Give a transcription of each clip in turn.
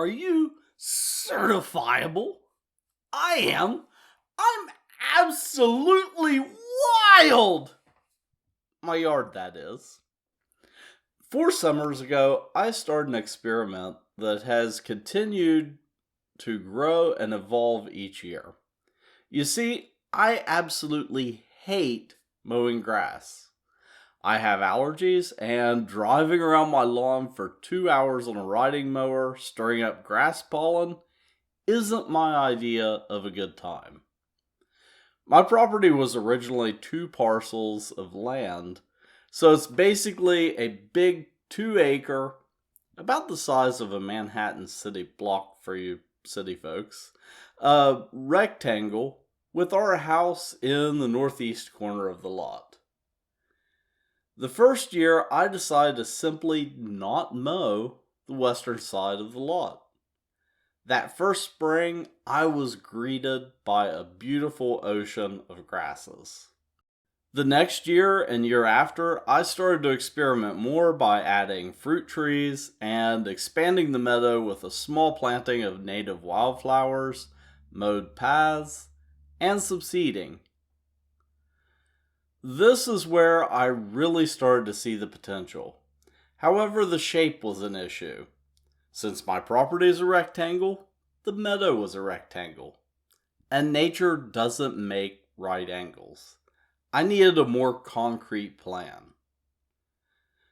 Are you certifiable? I am. I'm absolutely wild. My yard, that is. 4 summers ago, I started an experiment that has continued to grow and evolve each year. You see, I absolutely hate mowing grass. I have allergies, and driving around my lawn for 2 hours on a riding mower, stirring up grass pollen, isn't my idea of a good time. My property was originally 2 parcels of land, so it's basically a big 2 acre, about the size of a Manhattan city block for you city folks, rectangle with our house in the northeast corner of the lot. The first year, I decided to simply not mow the western side of the lot. That first spring, I was greeted by a beautiful ocean of grasses. The next year and year after, I started to experiment more by adding fruit trees and expanding the meadow with a small planting of native wildflowers, mowed paths, and some seeding. This is where I really started to see the potential. However, the shape was an issue. Since my property is a rectangle, the meadow was a rectangle. And nature doesn't make right angles. I needed a more concrete plan.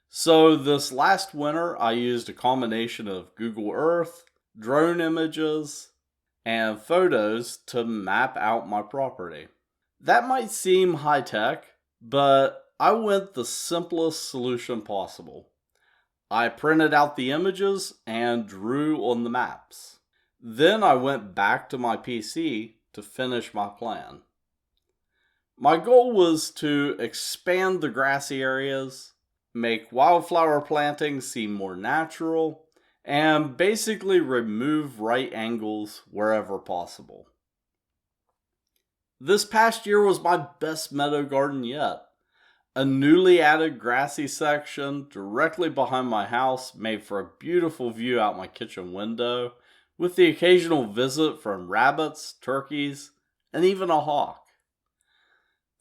So this last winter, I used a combination of Google Earth, drone images, and photos to map out my property. That might seem high tech, but I went the simplest solution possible. I printed out the images and drew on the maps. Then I went back to my PC to finish my plan. My goal was to expand the grassy areas, make wildflower plantings seem more natural, and basically remove right angles wherever possible. This past year was my best meadow garden yet. A newly added grassy section directly behind my house made for a beautiful view out my kitchen window, with the occasional visit from rabbits, turkeys, and even a hawk.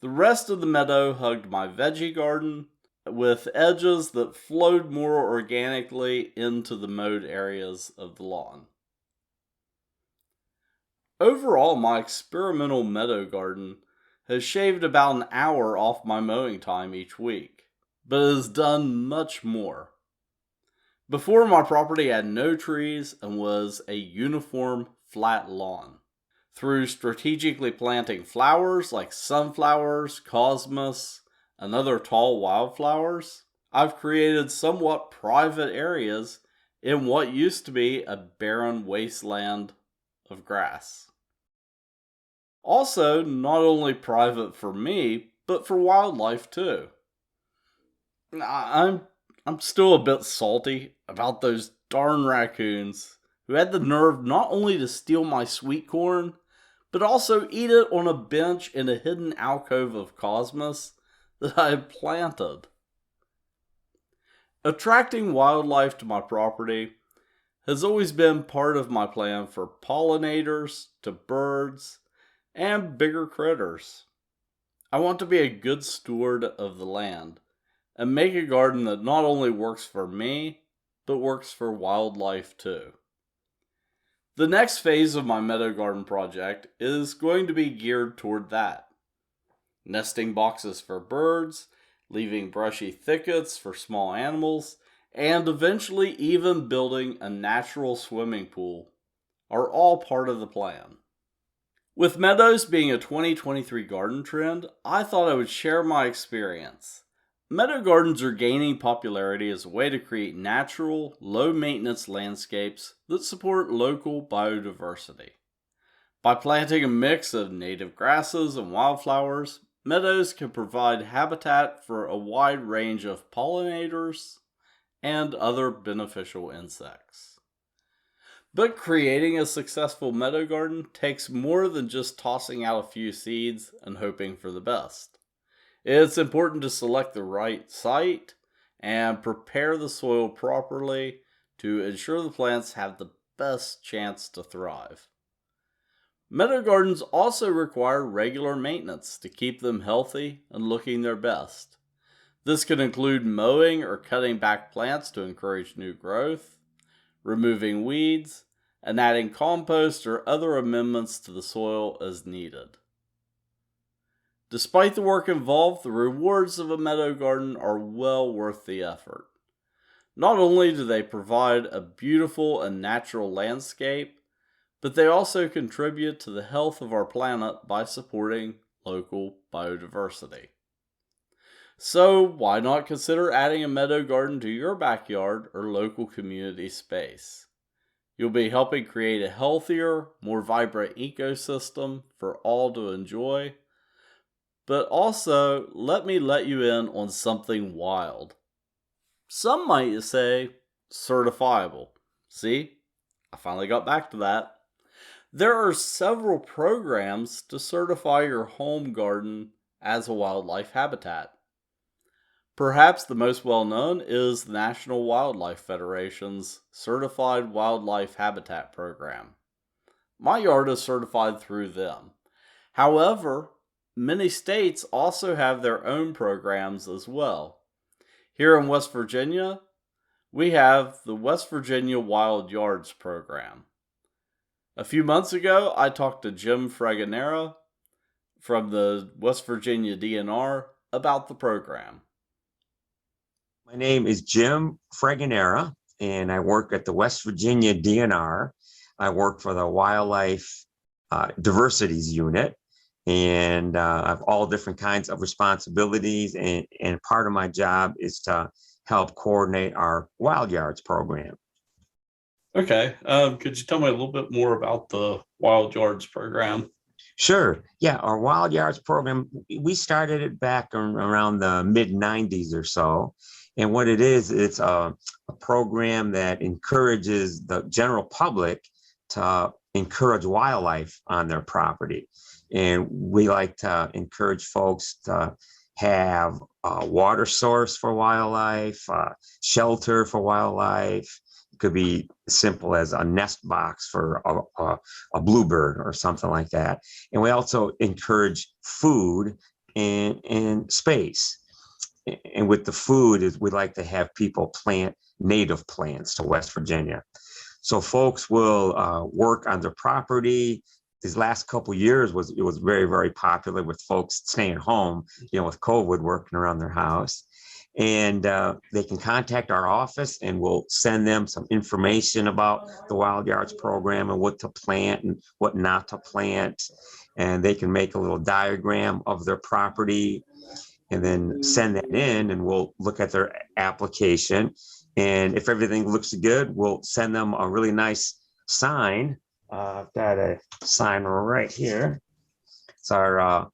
The rest of the meadow hugged my veggie garden, with edges that flowed more organically into the mowed areas of the lawn. Overall, my experimental meadow garden has shaved about an hour off my mowing time each week, but it has done much more. Before, my property had no trees and was a uniform flat lawn. Through strategically planting flowers like sunflowers, cosmos, and other tall wildflowers, I've created somewhat private areas in what used to be a barren wasteland of grass. Also, not only private for me, but for wildlife too. I'm still a bit salty about those darn raccoons who had the nerve not only to steal my sweet corn, but also eat it on a bench in a hidden alcove of cosmos that I had planted. Attracting wildlife to my property has always been part of my plan for pollinators to birds and bigger critters. I want to be a good steward of the land and make a garden that not only works for me, but works for wildlife too. The next phase of my meadow garden project is going to be geared toward that. Nesting boxes for birds, leaving brushy thickets for small animals, and eventually even building a natural swimming pool are all part of the plan. With meadows being a 2023 garden trend, I thought I would share my experience. Meadow gardens are gaining popularity as a way to create natural, low-maintenance landscapes that support local biodiversity. By planting a mix of native grasses and wildflowers, meadows can provide habitat for a wide range of pollinators and other beneficial insects. But creating a successful meadow garden takes more than just tossing out a few seeds and hoping for the best. It's important to select the right site and prepare the soil properly to ensure the plants have the best chance to thrive. Meadow gardens also require regular maintenance to keep them healthy and looking their best. This can include mowing or cutting back plants to encourage new growth, removing weeds, and adding compost or other amendments to the soil as needed. Despite the work involved, the rewards of a meadow garden are well worth the effort. Not only do they provide a beautiful and natural landscape, but they also contribute to the health of our planet by supporting local biodiversity. So, why not consider adding a meadow garden to your backyard or local community space? You'll be helping create a healthier, more vibrant ecosystem for all to enjoy. But also, let me let you in on something wild. Some might say certifiable. See, I finally got back to that. There are several programs to certify your home garden as a wildlife habitat. Perhaps the most well known is the National Wildlife Federation's Certified Wildlife Habitat Program. My yard is certified through them. However, many states also have their own programs as well. Here in West Virginia, we have the West Virginia Wild Yards Program. A few months ago, I talked to Jim Freganera from the West Virginia DNR about the program. My name is Jim Freganera, and I work at the West Virginia DNR. I work for the Wildlife Diversities Unit, and I have all different kinds of responsibilities, and part of my job is to help coordinate our Wild Yards program. Okay, could you tell me a little bit more about the Wild Yards program? Sure. Yeah, our Wild Yards program, we started it back around the mid 90s or so. And what it is, it's a program that encourages the general public to encourage wildlife on their property. And we like to encourage folks to have a water source for wildlife, shelter for wildlife. It could be as simple as a nest box for a bluebird or something like that. And we also encourage food and space. And with the food is we like to have people plant native plants to West Virginia. So folks will work on their property. These last couple years it was very, very popular with folks staying home, with COVID working around their house. And they can contact our office and we'll send them some information about the Wild Yards program and what to plant and what not to plant. And they can make a little diagram of their property and then send that in, and we'll look at their application. And if everything looks good, we'll send them a really nice sign. I've got a sign right here. It's our,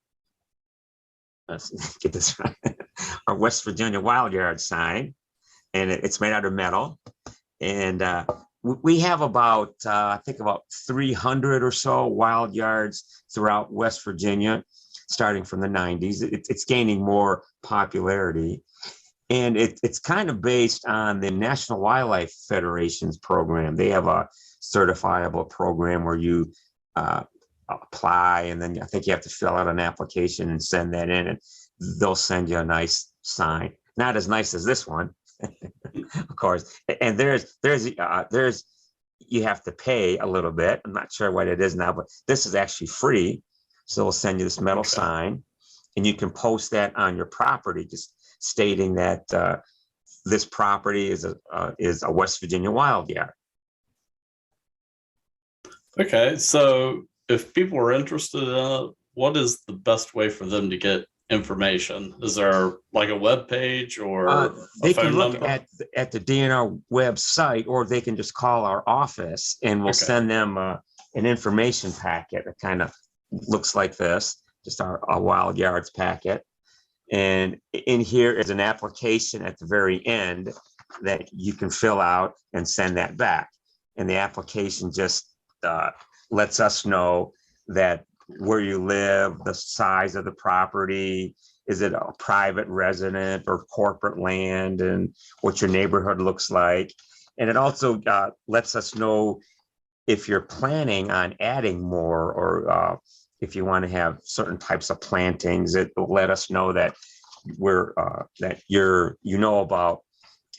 let's get this right, our West Virginia Wild Yard sign. And it's made out of metal. And we have about, I think about 300 or so wild yards throughout West Virginia, starting from the 90s. It's gaining more popularity. And it's kind of based on the National Wildlife Federation's program. They have a certifiable program where you apply, and then I think you have to fill out an application and send that in, and they'll send you a nice sign. Not as nice as this one, of course. And there's you have to pay a little bit. I'm not sure what it is now, but this is actually free. So we'll send you this metal sign, and you can post that on your property, just stating that this property is a West Virginia wild yard. Okay, so if people are interested in it, what is the best way for them to get information? Is there like a web page or they can look at the DNR website, or they can just call our office and we'll send them an information packet that kind of looks like this, just our Wild Yards packet. And in here is an application at the very end that you can fill out and send that back. And the application just lets us know that where you live, the size of the property, is it a private resident or corporate land, and what your neighborhood looks like. And it also lets us know if you're planning on adding more, or if you want to have certain types of plantings, it will let us know that you know about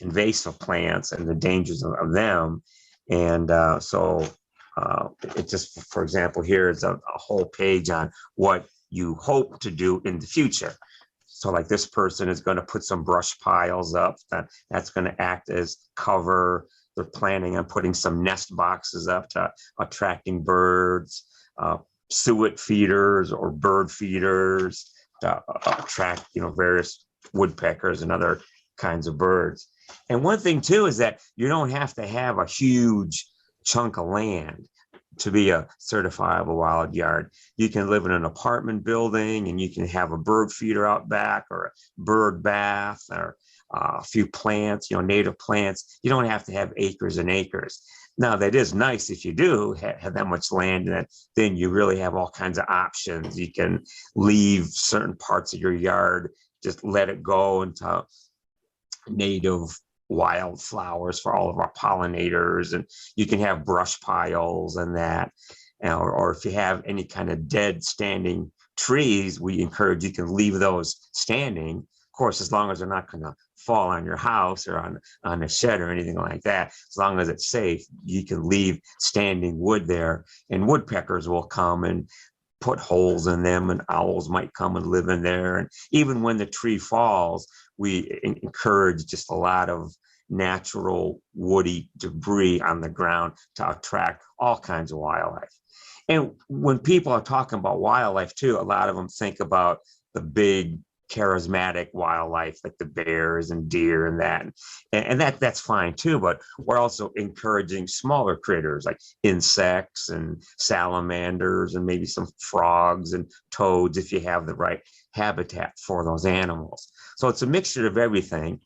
invasive plants and the dangers of them. And it just, for example, here is a whole page on what you hope to do in the future. So like this person is going to put some brush piles up, that's going to act as cover. They're planning on putting some nest boxes up to attracting birds, suet feeders or bird feeders to attract, various woodpeckers and other kinds of birds. And one thing too is that you don't have to have a huge chunk of land to be a certifiable wild yard. You can live in an apartment building and you can have a bird feeder out back, or a bird bath, or a few plants, native plants. You don't have to have acres and acres. Now, that is nice if you do have that much land, and then you really have all kinds of options. You can leave certain parts of your yard, just let it go into native wildflowers for all of our pollinators, and you can have brush piles and that. Or if you have any kind of dead standing trees, we encourage you can leave those standing. Of course, as long as they're not going to fall on your house or on a shed or anything like that, as long as it's safe, you can leave standing wood there, and woodpeckers will come and put holes in them, and owls might come and live in there. And even when the tree falls, we encourage just a lot of natural woody debris on the ground to attract all kinds of wildlife. And when people are talking about wildlife too, a lot of them think about the big charismatic wildlife like the bears and deer and that, and that's fine too, but we're also encouraging smaller critters like insects and salamanders and maybe some frogs and toads if you have the right habitat for those animals. So it's a mixture of everything.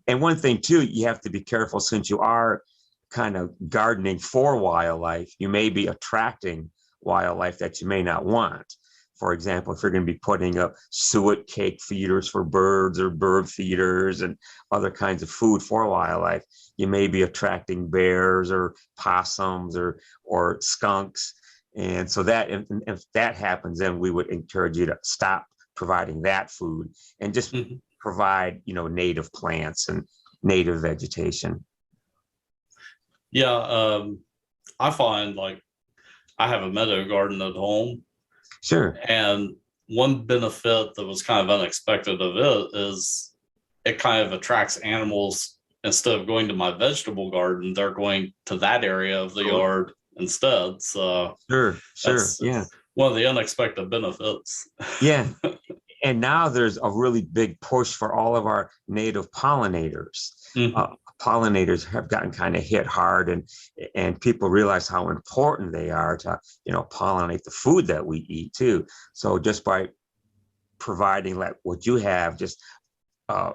And one thing too, you have to be careful, since you are kind of gardening for wildlife, you may be attracting wildlife that you may not want. For example, if you're going to be putting up suet cake feeders for birds or bird feeders and other kinds of food for wildlife, you may be attracting bears or possums or skunks. And so that if that happens, then we would encourage you to stop providing that food and just provide, native plants and native vegetation. Yeah, I find like I have a meadow garden at home. Sure. And one benefit that was kind of unexpected of it is it kind of attracts animals. Instead of going to my vegetable garden, they're going to that area of the yard instead. So sure, yeah, one of the unexpected benefits. Yeah. And now there's a really big push for all of our native pollinators. Pollinators have gotten kind of hit hard, and people realize how important they are to pollinate the food that we eat too. So just by providing like what you have, just a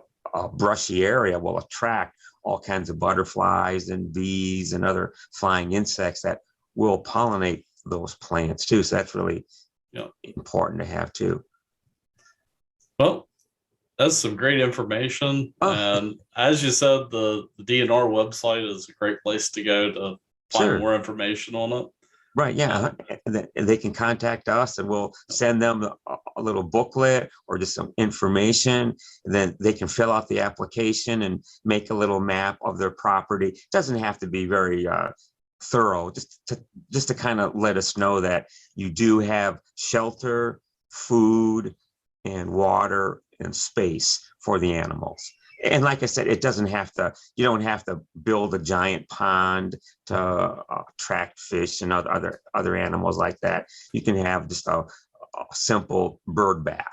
brushy area will attract all kinds of butterflies and bees and other flying insects that will pollinate those plants too. So that's really important to have too. Well, that's some great information. And as you said, the DNR website is a great place to go to find more information on it. Right. Yeah. They can contact us and we'll send them a little booklet or just some information. And then they can fill out the application and make a little map of their property. It doesn't have to be very thorough, just to kind of let us know that you do have shelter, food, and water and space for the animals. And like I said, you don't have to build a giant pond to attract fish and other animals like that. You can have just a simple bird bath.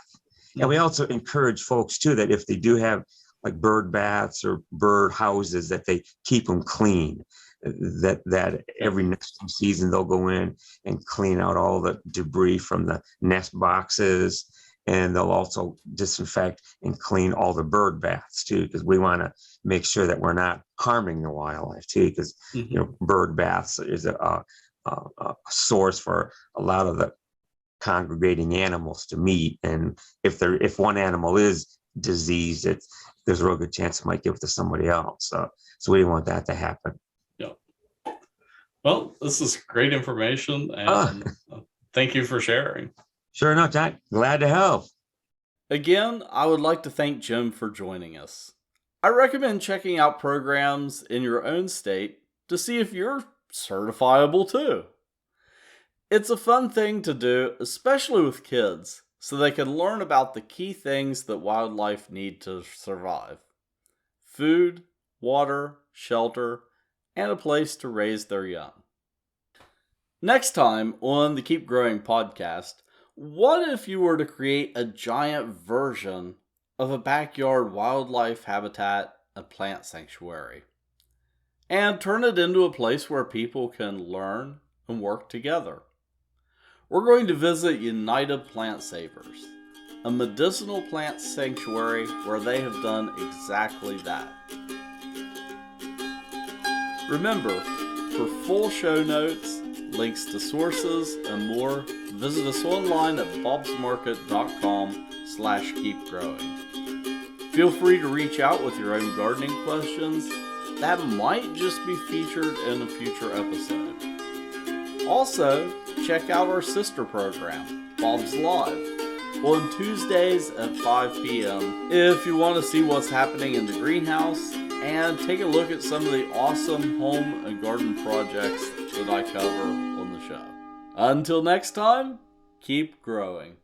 And we also encourage folks too, that if they do have like bird baths or bird houses, that they keep them clean. That every nesting season they'll go in and clean out all the debris from the nest boxes. And they'll also disinfect and clean all the bird baths too, because we want to make sure that we're not harming the wildlife too, because bird baths is a source for a lot of the congregating animals to meet. And if one animal is diseased, there's a real good chance it might give it to somebody else. So we didn't want that to happen. Yeah. Well, this is great information, Oh, and thank you for sharing. sure enough, Jack. Glad to help. Again, I would like to thank Jim for joining us. I recommend checking out programs in your own state to see if you're certifiable too. It's a fun thing to do, especially with kids, so they can learn about the key things that wildlife need to survive: food, water, shelter, and a place to raise their young. Next time on the Keep Growing podcast, what if you were to create a giant version of a backyard wildlife habitat and plant sanctuary and turn it into a place where people can learn and work together? We're going to visit United Plant Savers, a medicinal plant sanctuary where they have done exactly that. Remember, for full show notes, links to sources, and more, visit us online at bobsmarket.com/keepgrowing. Feel free to reach out with your own gardening questions that might just be featured in a future episode. Also, check out our sister program, Bob's Live, on Tuesdays at 5 p.m. if you want to see what's happening in the greenhouse and take a look at some of the awesome home and garden projects that I cover on the show. Until next time, keep growing.